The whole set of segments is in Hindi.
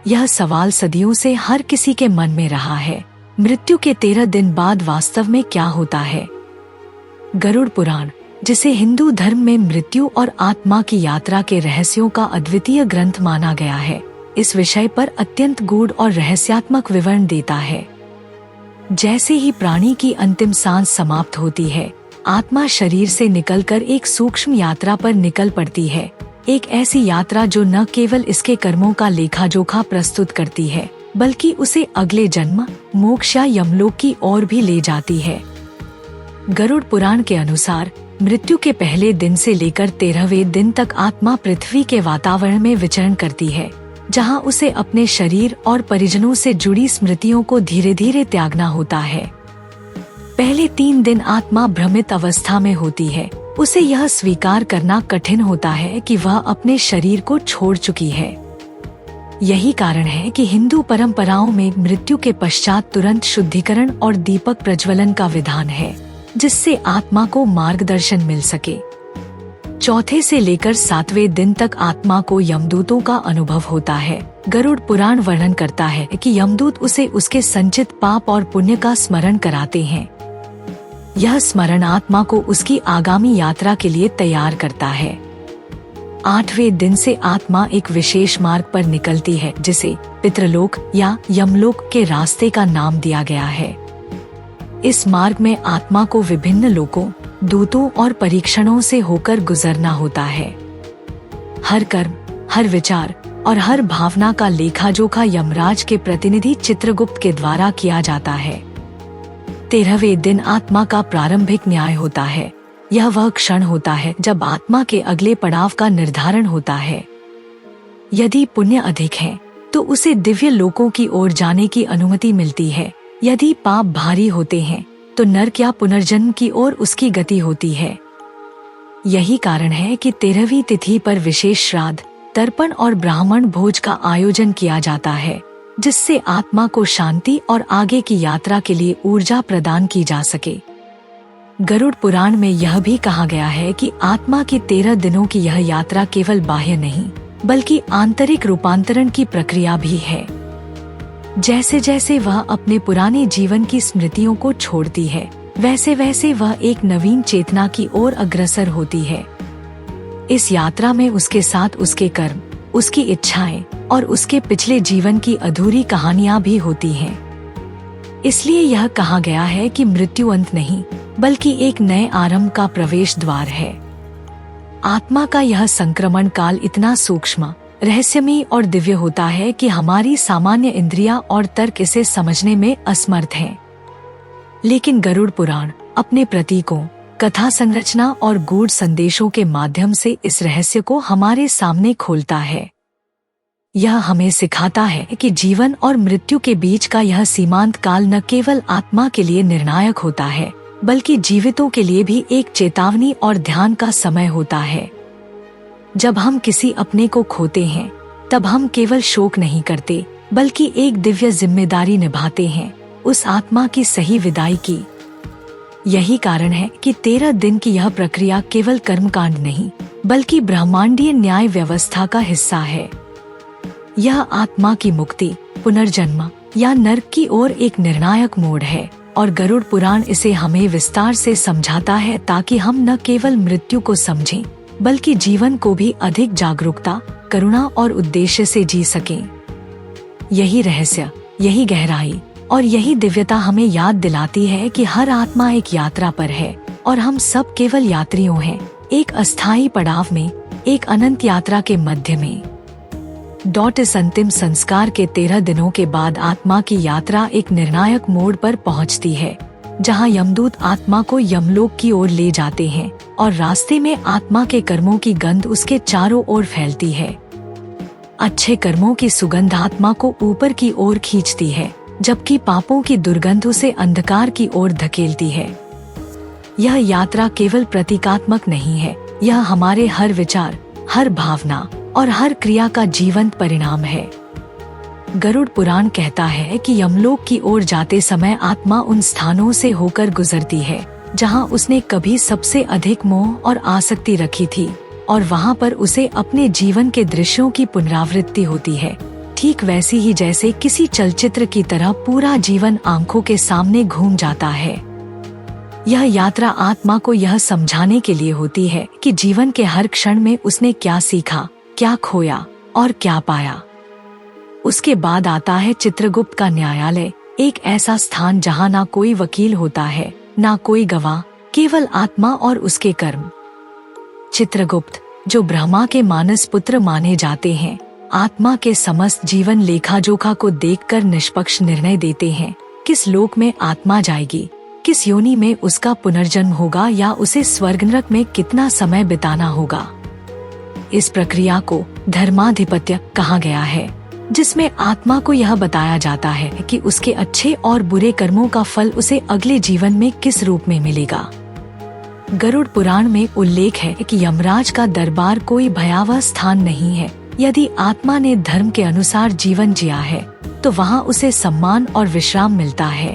यह सवाल सदियों से हर किसी के मन में रहा है। मृत्यु के 13 दिन बाद वास्तव में क्या होता है? गरुड़ पुराण, जिसे हिंदू धर्म में मृत्यु और आत्मा की यात्रा के रहस्यों का अद्वितीय ग्रंथ माना गया है, इस विषय पर अत्यंत गूढ़ और रहस्यात्मक विवरण देता है। जैसे ही प्राणी की अंतिम सांस समाप्त होती है, आत्मा शरीर से निकलकर एक सूक्ष्म यात्रा पर निकल पड़ती है। एक ऐसी यात्रा जो न केवल इसके कर्मों का लेखा जोखा प्रस्तुत करती है, बल्कि उसे अगले जन्म, मोक्ष या यमलोक की ओर भी ले जाती है। गरुड़ पुराण के अनुसार मृत्यु के पहले दिन से लेकर 13वें दिन तक आत्मा पृथ्वी के वातावरण में विचरण करती है, जहां उसे अपने शरीर और परिजनों से जुड़ी स्मृतियों को धीरे धीरे त्यागना होता है। पहले 3 दिन आत्मा भ्रमित अवस्था में होती है। उसे यह स्वीकार करना कठिन होता है कि वह अपने शरीर को छोड़ चुकी है। यही कारण है कि हिंदू परंपराओं में मृत्यु के पश्चात तुरंत शुद्धिकरण और दीपक प्रज्वलन का विधान है, जिससे आत्मा को मार्गदर्शन मिल सके। चौथे से लेकर 7वें दिन तक आत्मा को यमदूतों का अनुभव होता है। गरुड़ पुराण वर्णन करता है कि यमदूत उसे उसके संचित पाप और पुण्य का स्मरण कराते हैं। यह स्मरण आत्मा को उसकी आगामी यात्रा के लिए तैयार करता है। 8वें दिन से आत्मा एक विशेष मार्ग पर निकलती है, जिसे पितृलोक या यमलोक के रास्ते का नाम दिया गया है। इस मार्ग में आत्मा को विभिन्न लोकों, दूतों और परीक्षणों से होकर गुजरना होता है। हर कर्म, हर विचार और हर भावना का लेखा जोखा यमराज के प्रतिनिधि चित्रगुप्त के द्वारा किया जाता है। 13वें दिन आत्मा का प्रारंभिक न्याय होता है। यह वह क्षण होता है जब आत्मा के अगले पड़ाव का निर्धारण होता है। यदि पुण्य अधिक है तो उसे दिव्य लोकों की ओर जाने की अनुमति मिलती है। यदि पाप भारी होते हैं तो नरक या पुनर्जन्म की ओर उसकी गति होती है। यही कारण है कि 13वीं तिथि पर विशेष श्राद्ध, तर्पण और ब्राह्मण भोज का आयोजन किया जाता है, जिससे आत्मा को शांति और आगे की यात्रा के लिए ऊर्जा प्रदान की जा सके। गरुड़ पुराण में यह भी कहा गया है कि आत्मा की 13 दिनों की यह यात्रा केवल बाह्य नहीं, बल्कि आंतरिक रूपांतरण की प्रक्रिया भी है। जैसे जैसे वह अपने पुराने जीवन की स्मृतियों को छोड़ती है, वैसे वैसे वह एक नवीन चेतना की ओर अग्रसर होती है। इस यात्रा में उसके साथ उसके कर्म, उसकी इच्छाएं और उसके पिछले जीवन की अधूरी कहानियां भी होती हैं। इसलिए यह कहा गया है कि मृत्यु अंत नहीं, बल्कि एक नए आरंभ का प्रवेश द्वार है। आत्मा का यह संक्रमण काल इतना सूक्ष्म, रहस्यमयी और दिव्य होता है कि हमारी सामान्य इंद्रियां और तर्क इसे समझने में असमर्थ हैं। लेकिन गरुड़ पुराण अपने प्रतीकों, कथा संरचना और गूढ़ संदेशों के माध्यम से इस रहस्य को हमारे सामने खोलता है। यह हमें सिखाता है कि जीवन और मृत्यु के बीच का यह सीमांत काल न केवल आत्मा के लिए निर्णायक होता है, बल्कि जीवितों के लिए भी एक चेतावनी और ध्यान का समय होता है। जब हम किसी अपने को खोते हैं, तब हम केवल शोक नहीं करते, बल्कि एक दिव्य जिम्मेदारी निभाते हैं, उस आत्मा की सही विदाई की। यही कारण है कि 13 दिन की यह प्रक्रिया केवल कर्मकांड नहीं, बल्कि ब्रह्मांडीय न्याय व्यवस्था का हिस्सा है। यह आत्मा की मुक्ति, पुनर्जन्म या नरक की ओर एक निर्णायक मोड़ है, और गरुड़ पुराण इसे हमें विस्तार से समझाता है ताकि हम न केवल मृत्यु को समझें, बल्कि जीवन को भी अधिक जागरूकता, करुणा और उद्देश्य से जी सकें। यही रहस्य, यही गहराई और यही दिव्यता हमें याद दिलाती है कि हर आत्मा एक यात्रा पर है और हम सब केवल यात्रियों हैं, एक अस्थायी पड़ाव में, एक अनंत यात्रा के मध्य में। इस अंतिम संस्कार के 13 दिनों के बाद आत्मा की यात्रा एक निर्णायक मोड़ पर पहुंचती है, जहां यमदूत आत्मा को यमलोक की ओर ले जाते हैं और रास्ते में आत्मा के कर्मों की गंध उसके चारों ओर फैलती है। अच्छे कर्मों की सुगंध आत्मा को ऊपर की ओर खींचती है, जबकि पापों की दुर्गंध उसे अंधकार की ओर धकेलती है। यह यात्रा केवल प्रतीकात्मक नहीं है, यह हमारे हर विचार, हर भावना और हर क्रिया का जीवंत परिणाम है। गरुड़ पुराण कहता है कि यमलोक की ओर जाते समय आत्मा उन स्थानों से होकर गुजरती है जहां उसने कभी सबसे अधिक मोह और आसक्ति रखी थी, और वहां पर उसे अपने जीवन के दृश्यों की पुनरावृत्ति होती है। ठीक वैसी ही जैसे किसी चलचित्र की तरह पूरा जीवन आंखों के सामने घूम जाता है। यह यात्रा आत्मा को यह समझाने के लिए होती है कि जीवन के हर क्षण में उसने क्या सीखा, क्या खोया और क्या पाया। उसके बाद आता है चित्रगुप्त का न्यायालय, एक ऐसा स्थान जहाँ ना कोई वकील होता है, ना कोई गवाह, केवल आत्मा और उसके कर्म। चित्रगुप्त, जो ब्रह्मा के मानस पुत्र माने जाते हैं, आत्मा के समस्त जीवन लेखा जोखा को देखकर निष्पक्ष निर्णय देते हैं। किस लोक में आत्मा जाएगी, किस योनि में उसका पुनर्जन्म होगा या उसे स्वर्ग नरक में कितना समय बिताना होगा। इस प्रक्रिया को धर्माधिपत्य कहा गया है, जिसमें आत्मा को यह बताया जाता है कि उसके अच्छे और बुरे कर्मों का फल उसे अगले जीवन में किस रूप में मिलेगा। गरुड़ पुराण में उल्लेख है कि यमराज का दरबार कोई भयावह स्थान नहीं है। यदि आत्मा ने धर्म के अनुसार जीवन जिया है तो वहाँ उसे सम्मान और विश्राम मिलता है।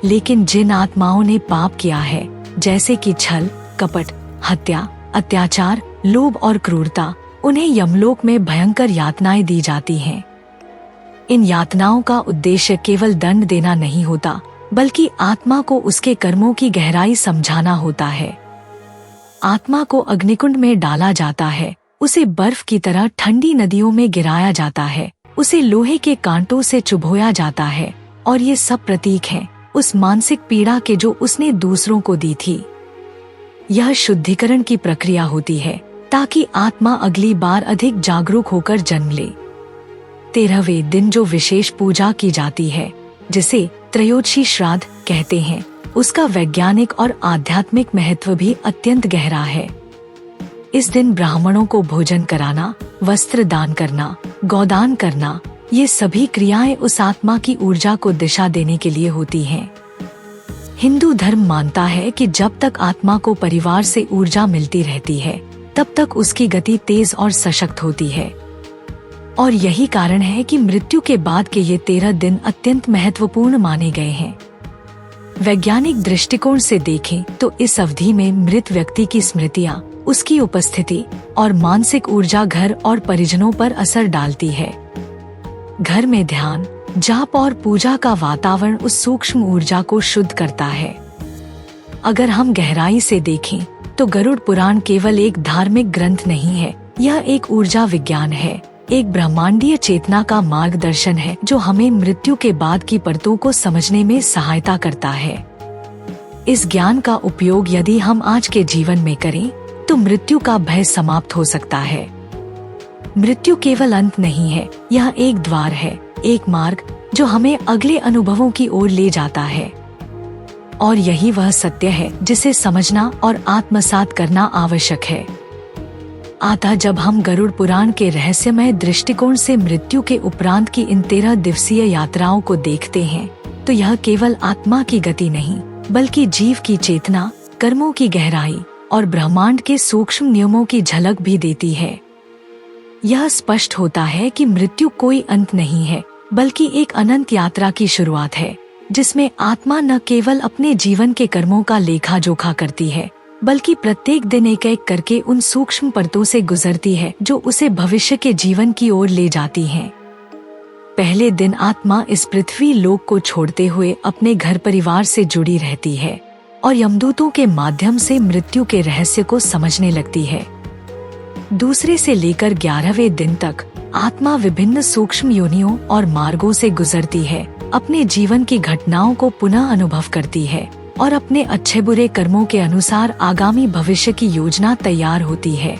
लेकिन जिन आत्माओं ने पाप किया है, जैसे कि छल, कपट, हत्या, अत्याचार, लोभ और क्रूरता, उन्हें यमलोक में भयंकर यातनाएं दी जाती हैं। इन यातनाओं का उद्देश्य केवल दंड देना नहीं होता, बल्कि आत्मा को उसके कर्मों की गहराई समझाना होता है। आत्मा को अग्निकुंड में डाला जाता है, उसे बर्फ की तरह ठंडी नदियों में गिराया जाता है, उसे लोहे के कांटों से चुभोया जाता है, और ये सब प्रतीक हैं उस मानसिक पीड़ा के जो उसने दूसरों को दी थी। यह शुद्धिकरण की प्रक्रिया होती है ताकि आत्मा अगली बार अधिक जागरूक होकर जन्म ले। 13वें दिन जो विशेष पूजा की जाती है, जिसे त्रयोदशी श्राद्ध कहते हैं, उसका वैज्ञानिक और आध्यात्मिक महत्व भी अत्यंत गहरा है। इस दिन ब्राह्मणों को भोजन कराना, वस्त्र दान करना, गोदान करना, ये सभी क्रियाएं उस आत्मा की ऊर्जा को दिशा देने के लिए होती हैं। हिंदू धर्म मानता है कि जब तक आत्मा को परिवार से ऊर्जा मिलती रहती है, तब तक उसकी गति तेज और सशक्त होती है। और यही कारण है कि मृत्यु के बाद के ये 13 दिन अत्यंत महत्वपूर्ण माने गए हैं। वैज्ञानिक दृष्टिकोण से देखें तो इस अवधि में मृत व्यक्ति की स्मृतियाँ, उसकी उपस्थिति और मानसिक ऊर्जा घर और परिजनों पर असर डालती है। घर में ध्यान, जाप और पूजा का वातावरण उस सूक्ष्म ऊर्जा को शुद्ध करता है। अगर हम गहराई से देखें तो गरुड़ पुराण केवल एक धार्मिक ग्रंथ नहीं है, यह एक ऊर्जा विज्ञान है, एक ब्रह्मांडीय चेतना का मार्गदर्शन है जो हमें मृत्यु के बाद की परतों को समझने में सहायता करता है। इस ज्ञान का उपयोग यदि हम आज के जीवन में करें तो मृत्यु का भय समाप्त हो सकता है। मृत्यु केवल अंत नहीं है, यह एक द्वार है, एक मार्ग जो हमें अगले अनुभवों की ओर ले जाता है। और यही वह सत्य है जिसे समझना और आत्मसात करना आवश्यक है। अतः जब हम गरुड़ पुराण के रहस्यमय दृष्टिकोण से मृत्यु के उपरांत की इन 13 दिवसीय यात्राओं को देखते हैं, तो यह केवल आत्मा की गति नहीं, बल्कि जीव की चेतना, कर्मों की गहराई और ब्रह्मांड के सूक्ष्म नियमों की झलक भी देती है। यह स्पष्ट होता है कि मृत्यु कोई अंत नहीं है, बल्कि एक अनंत यात्रा की शुरुआत है, जिसमें आत्मा न केवल अपने जीवन के कर्मों का लेखा जोखा करती है, बल्कि प्रत्येक दिन एक एक करके उन सूक्ष्म परतों से गुजरती है जो उसे भविष्य के जीवन की ओर ले जाती हैं। पहले दिन आत्मा इस पृथ्वी लोक को छोड़ते हुए अपने घर परिवार से जुड़ी रहती है और यमदूतों के माध्यम से मृत्यु के रहस्य को समझने लगती है। दूसरे से लेकर 11वें दिन तक आत्मा विभिन्न सूक्ष्म योनियों और मार्गों से गुजरती है, अपने जीवन की घटनाओं को पुनः अनुभव करती है और अपने अच्छे बुरे कर्मों के अनुसार आगामी भविष्य की योजना तैयार होती है।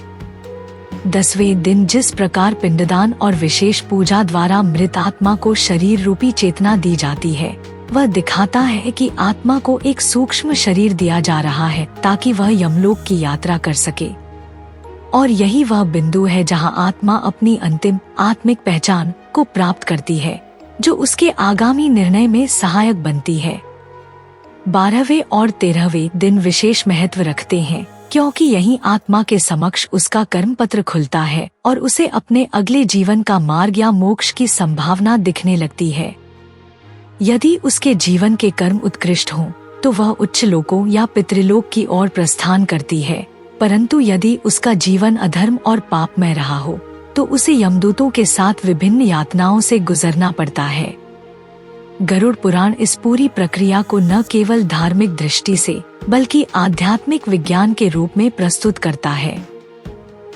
10वें दिन जिस प्रकार पिंडदान और विशेष पूजा द्वारा मृत आत्मा को शरीर रूपी चेतना दी जाती है, वह दिखाता है कि आत्मा को एक सूक्ष्म शरीर दिया जा रहा है ताकि वह यमलोक की यात्रा कर सके। और यही वह बिंदु है जहां आत्मा अपनी अंतिम आत्मिक पहचान को प्राप्त करती है, जो उसके आगामी निर्णय में सहायक बनती है। 12वें और 13वें दिन विशेष महत्व रखते हैं, क्योंकि यही आत्मा के समक्ष उसका कर्म पत्र खुलता है और उसे अपने अगले जीवन का मार्ग या मोक्ष की संभावना दिखने लगती है। यदि उसके जीवन के कर्म उत्कृष्ट हों, तो वह उच्च लोकों या पितृलोक की ओर प्रस्थान करती है, परंतु यदि उसका जीवन अधर्म और पापमय रहा हो, तो उसे यमदूतों के साथ विभिन्न यातनाओं से गुजरना पड़ता है। गरुड़ पुराण इस पूरी प्रक्रिया को न केवल धार्मिक दृष्टि से बल्कि आध्यात्मिक विज्ञान के रूप में प्रस्तुत करता है।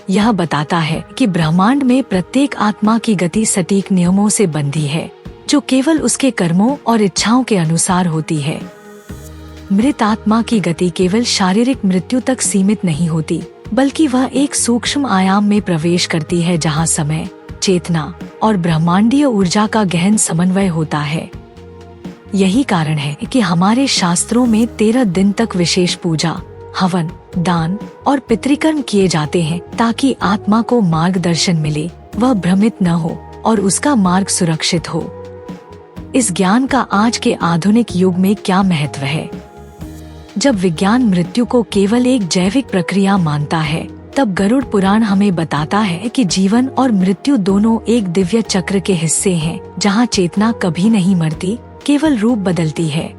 यह बताता है कि ब्रह्मांड में प्रत्येक आत्मा की गति सटीक नियमों से बंधी है, जो केवल उसके कर्मों और इच्छाओं के अनुसार होती है। मृत आत्मा की गति केवल शारीरिक मृत्यु तक सीमित नहीं होती, बल्कि वह एक सूक्ष्म आयाम में प्रवेश करती है जहां समय, चेतना और ब्रह्मांडीय ऊर्जा का गहन समन्वय होता है। यही कारण है कि हमारे शास्त्रों में 13 दिन तक विशेष पूजा, हवन, दान और पितृकर्म किए जाते हैं ताकि आत्मा को मार्गदर्शन मिले, वह भ्रमित न हो और उसका मार्ग सुरक्षित हो। इस ज्ञान का आज के आधुनिक युग में क्या महत्व है? जब विज्ञान मृत्यु को केवल एक जैविक प्रक्रिया मानता है, तब गरुड़ पुराण हमें बताता है कि जीवन और मृत्यु दोनों एक दिव्य चक्र के हिस्से हैं, जहां चेतना कभी नहीं मरती, केवल रूप बदलती है।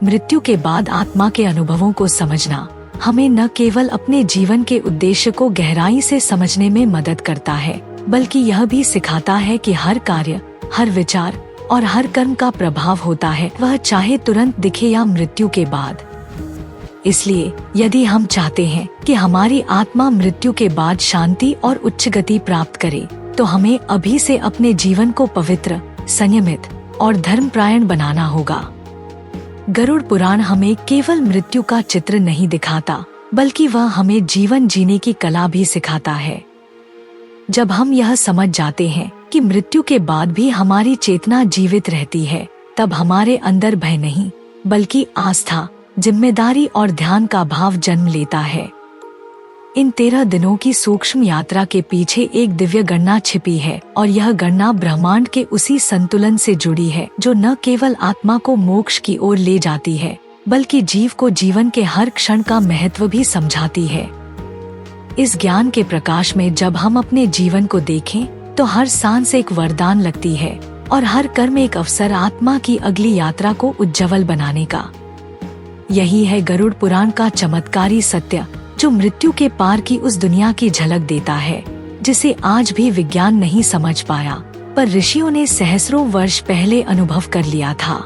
मृत्यु के बाद आत्मा के अनुभवों को समझना हमें न केवल अपने जीवन के उद्देश्य को गहराई से समझने में मदद करता है, बल्कि यह भी सिखाता है कि हर कार्य, हर विचार और हर कर्म का प्रभाव होता है, वह चाहे तुरंत दिखे या मृत्यु के बाद। इसलिए यदि हम चाहते हैं कि हमारी आत्मा मृत्यु के बाद शांति और उच्च गति प्राप्त करे, तो हमें अभी से अपने जीवन को पवित्र, संयमित और धर्मपरायण बनाना होगा। गरुड़ पुराण हमें केवल मृत्यु का चित्र नहीं दिखाता, बल्कि वह हमें जीवन जीने की कला भी सिखाता है। जब हम यह समझ जाते हैं कि मृत्यु के बाद भी हमारी चेतना जीवित रहती है, तब हमारे अंदर भय नहीं, बल्कि आस्था, जिम्मेदारी और ध्यान का भाव जन्म लेता है। इन 13 दिनों की सूक्ष्म यात्रा के पीछे एक दिव्य गणना छिपी है, और यह गणना ब्रह्मांड के उसी संतुलन से जुड़ी है जो न केवल आत्मा को मोक्ष की ओर ले जाती है, बल्कि जीव को जीवन के हर क्षण का महत्व भी समझाती है। इस ज्ञान के प्रकाश में जब हम अपने जीवन को देखें, तो हर सांस एक वरदान लगती है और हर कर्म एक अवसर आत्मा की अगली यात्रा को उज्जवल बनाने का। यही है गरुड़ पुराण का चमत्कारी सत्य, जो मृत्यु के पार की उस दुनिया की झलक देता है जिसे आज भी विज्ञान नहीं समझ पाया, पर ऋषियों ने सहस्रों वर्ष पहले अनुभव कर लिया था।